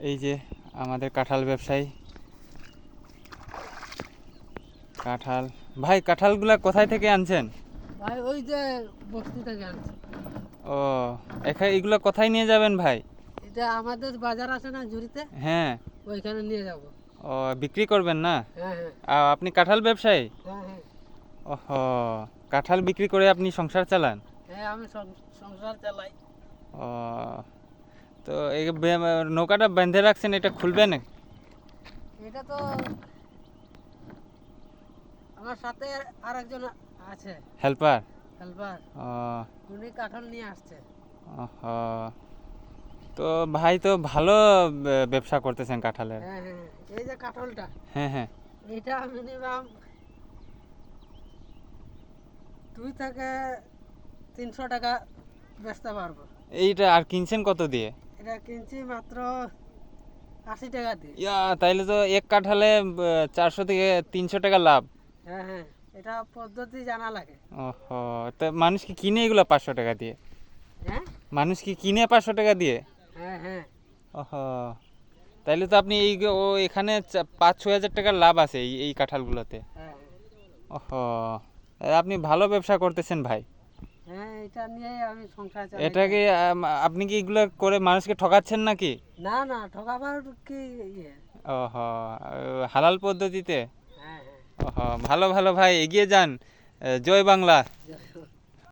এই যে আমাদের কাঁঠাল ব্যবসায়ী কাঁঠাল। ভাই কাঁঠালগুলা কোথায় থেকে আনছেন? ভাই ওই যে বস্তি থেকে আনছি। ও এখানে এগুলো কোথায় নিয়ে যাবেন ভাই? এটা আমাদের বাজার আছে না ঝুড়িতে, হ্যাঁ। ওইখানে নিয়ে যাব। ও বিক্রি করবেন না? হ্যাঁ হ্যাঁ আপনি কাঁঠাল ব্যবসায়ী? হ্যাঁ হ্যাঁ ওহো, কাঁঠাল বিক্রি করে আপনি সংসার চালান? হ্যাঁ আমি সংসার চালাই। ও, তো এই নৌকাটা বেঁধে রাখছেন, এটা খুলবে না? এটা তো আমার সাথে আর একজন আছে, হেল্পার? হেল্পার। ও উনি কাঁঠাল নিয়ে আসছে। ওহো, তো ভাই তো ভালো ব্যবসা করতেছেন কাঁঠালের। হ্যাঁ হ্যাঁ এই যে কাঁঠালটা, হ্যাঁ হ্যাঁ। এটা মিনিমাম 2 থেকে 300 টাকা বেচতে পারবো। এইটা আর কিনছেন কত দিয়ে? এটা কিনছি মাত্র 80 টাকা দিয়ে। তাইলে তো এক কাঁঠালে 400 থেকে 300 টাকা লাভ। হ্যাঁ হ্যাঁ এটা পদ্ধতি জানা লাগে। ওহো, তো মানুষ কি কিনে এগুলো 500 টাকা দিয়ে? হ্যাঁ মানুষ কি কিনে 500 টাকা দিয়ে? হ্যাঁ হ্যাঁ ওহো, তাইলে তো আপনি এখানে 5-6 হাজার টাকার লাভ আছে এই কাঁঠালগুলোতে। হ্যাঁ ওহো, আপনি ভালো ব্যবসা করতেছেন ভাই। হ্যাঁ এটা নিয়ে আমি সংসার চালাই। এটা কি আপনি কি এগুলো করে মানুষকে ঠকাচ্ছেন নাকি? না না ঠকাবার কি ইয়ে। ওহো, হালাল পদ্ধতিতে। হ্যাঁ হ্যাঁ ওহো, ভালো ভালো ভাই, এগিয়ে যান। জয় বাংলা।